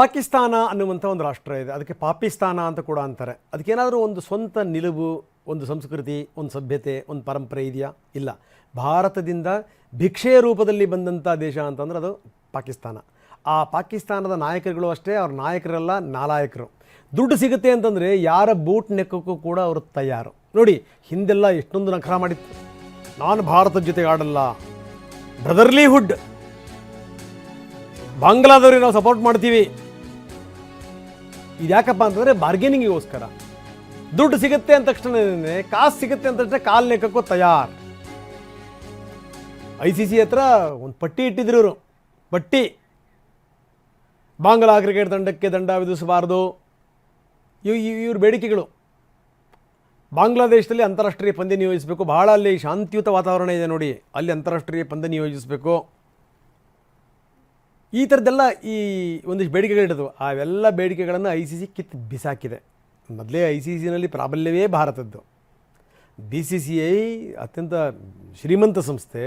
ಪಾಕಿಸ್ತಾನ ಅನ್ನುವಂಥ ಒಂದು ರಾಷ್ಟ್ರ ಇದೆ. ಅದಕ್ಕೆ ಪಾಪಿಸ್ತಾನ ಅಂತ ಕೂಡ ಅಂತಾರೆ. ಅದಕ್ಕೇನಾದರೂ ಒಂದು ಸ್ವಂತ ನಿಲುವು, ಒಂದು ಸಂಸ್ಕೃತಿ, ಒಂದು ಸಭ್ಯತೆ, ಒಂದು ಪರಂಪರೆ ಇದೆಯಾ? ಇಲ್ಲ. ಭಾರತದಿಂದ ಭಿಕ್ಷೆಯ ರೂಪದಲ್ಲಿ ಬಂದಂಥ ದೇಶ ಅಂತಂದ್ರೆ ಅದು ಪಾಕಿಸ್ತಾನ. ಆ ಪಾಕಿಸ್ತಾನದ ನಾಯಕರುಗಳು ಅಷ್ಟೇ, ಅವ್ರ ನಾಯಕರೆಲ್ಲ ನಾಲಾಯಕರು. ದುಡ್ಡು ಸಿಗುತ್ತೆ ಅಂತಂದರೆ ಯಾರ ಬೂಟ್ ನೆಕ್ಕಕ್ಕೂ ಕೂಡ ಅವರು ತಯಾರು. ನೋಡಿ, ಹಿಂದೆಲ್ಲ ಎಷ್ಟೊಂದು ನಖರ ಮಾಡಿತ್ತು. ನಾನು ಭಾರತದ ಜೊತೆಗೆ ಆಡಲ್ಲ, ಬ್ರದರ್ಲಿಹುಡ್, ಬಾಂಗ್ಲಾದವ್ರಿಗೆ ನಾವು ಸಪೋರ್ಟ್ ಮಾಡ್ತೀವಿ. ಇದ್ಯಾಕಪ್ಪ ಅಂತಂದರೆ ಬಾರ್ಗೇನಿಂಗಿಗೋಸ್ಕರ. ದುಡ್ಡು ಸಿಗುತ್ತೆ ಅಂದ ತಕ್ಷಣ, ಕಾಸು ಸಿಗುತ್ತೆ ಅಂತ ತಕ್ಷಣ ಕಾಲು ನೆಕ್ಕಕ್ಕೂ ತಯಾರು. ICC ಹತ್ರ ಒಂದು ಪಟ್ಟಿ ಇಟ್ಟಿದ್ರು ಇವರು. ಪಟ್ಟಿ, ಬಾಂಗ್ಲಾ ಕ್ರಿಕೆಟ್ ತಂಡಕ್ಕೆ ದಂಡ ವಿಧಿಸಬಾರ್ದು. ಇವ್ರ ಬೇಡಿಕೆಗಳು. ಬಾಂಗ್ಲಾದೇಶದಲ್ಲಿ ಅಂತಾರಾಷ್ಟ್ರೀಯ ಪಂದ್ಯ ನಿಯೋಜಿಸಬೇಕು. ಬಹಳ ಅಲ್ಲಿ ಶಾಂತಿಯುತ ವಾತಾವರಣ ಇದೆ ನೋಡಿ, ಅಲ್ಲಿ ಅಂತಾರಾಷ್ಟ್ರೀಯ ಪಂದ್ಯ ನಿಯೋಜಿಸಬೇಕು. ಈ ಥರದ್ದೆಲ್ಲ ಈ ಒಂದಿಷ್ಟು ಬೇಡಿಕೆಗಳಿಡೋದು. ಅವೆಲ್ಲ ಬೇಡಿಕೆಗಳನ್ನು ICC ಕಿತ್ತು ಬಿಸಾಕಿದೆ. ಮೊದಲೇ ICCನಲ್ಲಿ ಪ್ರಾಬಲ್ಯವೇ ಭಾರತದ್ದು. BCCI ಅತ್ಯಂತ ಶ್ರೀಮಂತ ಸಂಸ್ಥೆ.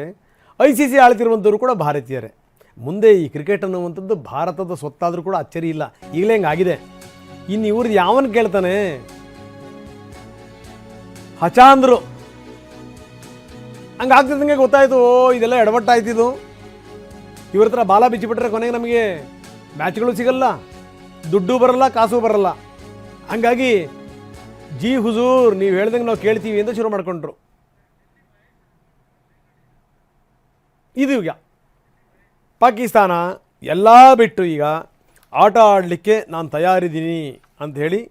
ICC ಆಳ್ತಿರುವಂಥವ್ರು ಕೂಡ ಭಾರತೀಯರೇ. ಮುಂದೆ ಈ ಕ್ರಿಕೆಟ್ ಅನ್ನುವಂಥದ್ದು ಭಾರತದ ಸ್ವತ್ತಾದರೂ ಕೂಡ ಅಚ್ಚರಿ ಇಲ್ಲ. ಈಗಲೇ ಹೆಂಗಾಗಿದೆ. ಇನ್ನು ಇವ್ರದ್ದು ಯಾವನು ಕೇಳ್ತಾನೆ? ಹಚಾಂದ್ರು ಹಂಗಾಗ್ತಿದ್ದಂಗೆ ಗೊತ್ತಾಯಿತು, ಇದೆಲ್ಲ ಎಡವಟ್ಟಾಯ್ತಿದ್ದು. ಇವ್ರ ಹತ್ರ ಬಾಲ ಬಿಚ್ಚಿಬಿಟ್ರೆ ಕೊನೆಗೆ ನಮಗೆ ಮ್ಯಾಚ್ಗಳು ಸಿಗಲ್ಲ, ದುಡ್ಡು ಬರಲ್ಲ, ಕಾಸು ಬರಲ್ಲ. ಹಂಗಾಗಿ ಜಿ ಹುಜೂರ್, ನೀವು ಹೇಳ್ದಂಗೆ ನಾವು ಕೇಳ್ತೀವಿ ಅಂತ ಶುರು ಮಾಡ್ಕೊಂಡ್ರು. ಇದು ಈಗ ಪಾಕಿಸ್ತಾನ ಎಲ್ಲ ಬಿಟ್ಟು ಈಗ ಆಟ ಆಡಲಿಕ್ಕೆ ನಾನು ತಯಾರಿದ್ದೀನಿ ಅಂಥೇಳಿ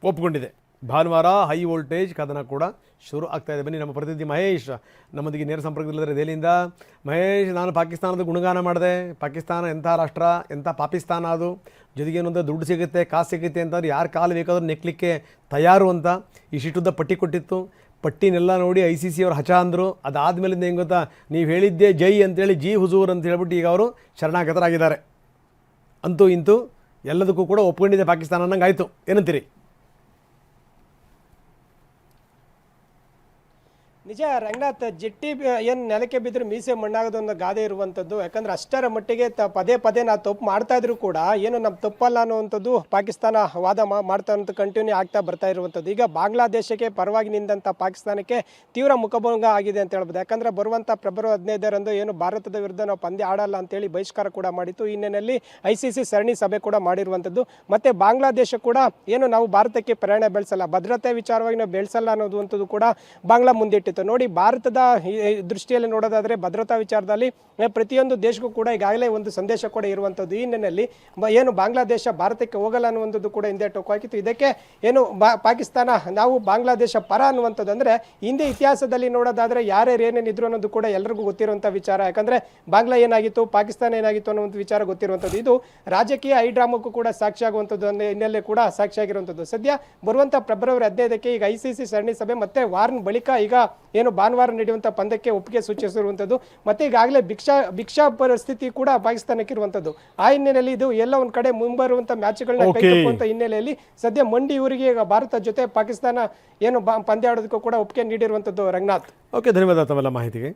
ಒಪ್ಕೊಂಡಿದೆ. ಭಾನುವಾರ ಹೈ ವೋಲ್ಟೇಜ್ ಕದನ ಕೂಡ ಶುರು ಆಗ್ತಾಯಿದೆ. ಬನ್ನಿ, ನಮ್ಮ ಪ್ರತಿನಿಧಿ ಮಹೇಶ್ ನಮ್ಮೊಂದಿಗೆ ನೇರ ಸಂಪರ್ಕದಲ್ಲಿದ್ದಾರೆ ದೆಹಲಿಯಿಂದ. ಮಹೇಶ್, ನಾನು ಪಾಕಿಸ್ತಾನದ ಗುಣಗಾನ ಮಾಡಿದೆ. ಪಾಕಿಸ್ತಾನ ಎಂಥ ರಾಷ್ಟ್ರ, ಎಂಥ ಪಾಕಿಸ್ತಾನ ಅದು. ಜೊತೆಗೇನಂದ್ರೆ ದುಡ್ಡು ಸಿಗುತ್ತೆ, ಕಾಸು ಸಿಗುತ್ತೆ ಅಂತಂದ್ರೆ ಯಾರು ಕಾಲು ಬೇಕಾದ್ರೂ ನೆಕ್ಕಲಿಕ್ಕೆ ತಯಾರು ಅಂತ ಇಷ್ಟಿದ್ದ ಪಟ್ಟಿ ಕೊಟ್ಟಿತ್ತು. ಪಟ್ಟಿನೆಲ್ಲ ನೋಡಿ ICC ಅವರು ಹಚ ಅಂದರು. ಅದಾದಮೇಲಿಂದ ಹೆಂಗೆ ಗೊತ್ತಾ, ನೀವು ಹೇಳಿದ್ದೆ ಜೈ ಅಂತೇಳಿ ಜಿ ಹುಜೂರ್ ಅಂತ ಹೇಳ್ಬಿಟ್ಟು ಈಗ ಅವರು ಶರಣಾಗತರಾಗಿದ್ದಾರೆ. ಅಂತೂ ಇಂತೂ ಎಲ್ಲದಕ್ಕೂ ಕೂಡ ಒಪ್ಕೊಂಡಿದೆ ಪಾಕಿಸ್ತಾನ ಅನ್ನಂಗೆ ಆಯಿತು. ಏನಂತೀರಿ? ನಿಜ ರಂಗನಾಥ್, ಜೆಟ್ಟಿ ಏನು ನೆಲಕ್ಕೆ ಬಿದ್ದರೂ ಮೀಸೆ ಮಣ್ಣಾಗೋದೊಂದು ಗಾದೆ ಇರುವಂಥದ್ದು. ಯಾಕಂದರೆ ಅಷ್ಟರ ಮಟ್ಟಿಗೆ ಪದೇ ಪದೇ ನಾವು ತಪ್ಪು ಮಾಡ್ತಾ ಇದ್ರು ಕೂಡ ಏನು ನಮ್ಮ ತಪ್ಪಲ್ಲ ಅನ್ನುವಂಥದ್ದು ಪಾಕಿಸ್ತಾನ ವಾದ ಮಾಡ್ತಾ ಇರುವಂಥ ಕಂಟಿನ್ಯೂ ಆಗ್ತಾ ಬರ್ತಾ ಇರುವಂಥದ್ದು. ಈಗ ಬಾಂಗ್ಲಾದೇಶಕ್ಕೆ ಪರವಾಗಿ ನಿಂದಂಥ ಪಾಕಿಸ್ತಾನಕ್ಕೆ ತೀವ್ರ ಮುಖಭಂಗ ಆಗಿದೆ ಅಂತ ಹೇಳ್ಬೋದು. ಯಾಕಂದರೆ ಬರುವಂಥ ಫೆಬ್ರವರಿ 15ರಂದು ಏನು ಭಾರತದ ವಿರುದ್ಧ ನಾವು ಪಂದ್ಯ ಆಡಲ್ಲ ಅಂತೇಳಿ ಬಹಿಷ್ಕಾರ ಕೂಡ ಮಾಡಿತ್ತು. ಈ ಹಿನ್ನೆಲೆಯಲ್ಲಿ ICC ಸರಣಿ ಸಭೆ ಕೂಡ ಮಾಡಿರುವಂಥದ್ದು. ಮತ್ತು ಬಾಂಗ್ಲಾದೇಶ ಕೂಡ ಏನು ನಾವು ಭಾರತಕ್ಕೆ ಪ್ರೇರಣೆ ಬೆಳೆಸಲ್ಲ, ಭದ್ರತೆ ವಿಚಾರವಾಗಿ ನಾವು ಬೆಳೆಸಲ್ಲ ಅನ್ನೋದು ಕೂಡ ಬಾಂಗ್ಲಾ ಮುಂದಿಟ್ಟಿತ್ತು. ನೋಡಿ, ಭಾರತದ ದೃಷ್ಟಿಯಲ್ಲಿ ನೋಡೋದಾದರೆ ಭದ್ರತಾ ವಿಚಾರದಲ್ಲಿ ಪ್ರತಿಯೊಂದು ದೇಶಕ್ಕೂ ಕೂಡ ಈಗಾಗಲೇ ಒಂದು ಸಂದೇಶ ಕೂಡ ಇರುವಂಥದ್ದು. ಈ ಹಿನ್ನೆಲೆಯಲ್ಲಿ ಏನು ಬಾಂಗ್ಲಾದೇಶ ಭಾರತಕ್ಕೆ ಹೋಗಲ್ಲ ಅನ್ನುವಂಥದ್ದು ಕೂಡ ಹಿಂದೆ ಟೊಕ್ಕಾಗಿತ್ತು. ಇದಕ್ಕೆ ಏನು ಪಾಕಿಸ್ತಾನ ನಾವು ಬಾಂಗ್ಲಾದೇಶ ಪರ ಅನ್ನುವಂಥದ್ದು. ಅಂದರೆ ಹಿಂದೆ ಇತಿಹಾಸದಲ್ಲಿ ನೋಡೋದಾದರೆ ಯಾರ್ಯಾರು ಏನೇನಿದ್ರು ಅನ್ನೋದು ಕೂಡ ಎಲ್ಲರಿಗೂ ಗೊತ್ತಿರುವಂಥ ವಿಚಾರ. ಯಾಕಂದರೆ ಬಾಂಗ್ಲಾ ಏನಾಗಿತ್ತು, ಪಾಕಿಸ್ತಾನ ಏನಾಗಿತ್ತು ಅನ್ನುವಂಥ ವಿಚಾರ ಗೊತ್ತಿರುವಂಥದ್ದು. ಇದು ರಾಜಕೀಯ ಐಡ್ರಾಮಕ್ಕೂ ಕೂಡ ಸಾಕ್ಷಿಯಾಗುವಂಥದ್ದು, ಹಿನ್ನೆಲೆ ಕೂಡ ಸಾಕ್ಷಿಯಾಗಿರುವಂಥದ್ದು. ಸದ್ಯ ಬರುವಂಥ ಫೆಬ್ರವರಿ 15ಕ್ಕೆ ಈಗ ICC ಸರಣಿ ಸಭೆ ಮತ್ತೆ ವಾರನ ಬಳಿಕ ಈಗ ಏನು ಭಾನುವಾರ ನಡೆಯುವಂಥ ಪಂದ್ಯಕ್ಕೆ ಒಪ್ಪಿಗೆ ಸೂಚಿಸಿರುವಂಥದ್ದು. ಮತ್ತು ಈಗಾಗಲೇ ಭಿಕ್ಷಾ ಪರಿಸ್ಥಿತಿ ಕೂಡ ಪಾಕಿಸ್ತಾನಕ್ಕೆ ಇರುವಂಥದ್ದು. ಆ ಹಿನ್ನೆಲೆಯಲ್ಲಿ ಇದು ಎಲ್ಲ ಒಂದು ಕಡೆ ಮುಂಬರುವಂಥ ಮ್ಯಾಚ್ಗಳನ್ನ ಕೈತಪ್ಪುವಂಥ ಹಿನ್ನೆಲೆಯಲ್ಲಿ ಸದ್ಯ ಮಂಡಿ ಇವರಿಗೆ ಈಗ ಭಾರತ ಜೊತೆ ಪಾಕಿಸ್ತಾನ ಏನು ಪಂದ್ಯ ಆಡೋದಕ್ಕೂ ಕೂಡ ಒಪ್ಪಿಗೆ ನೀಡಿರುವಂಥದ್ದು. ರಂಗನಾಥ್, ಓಕೆ, ಧನ್ಯವಾದ ತಮ್ಮೆಲ್ಲ ಮಾಹಿತಿಗೆ.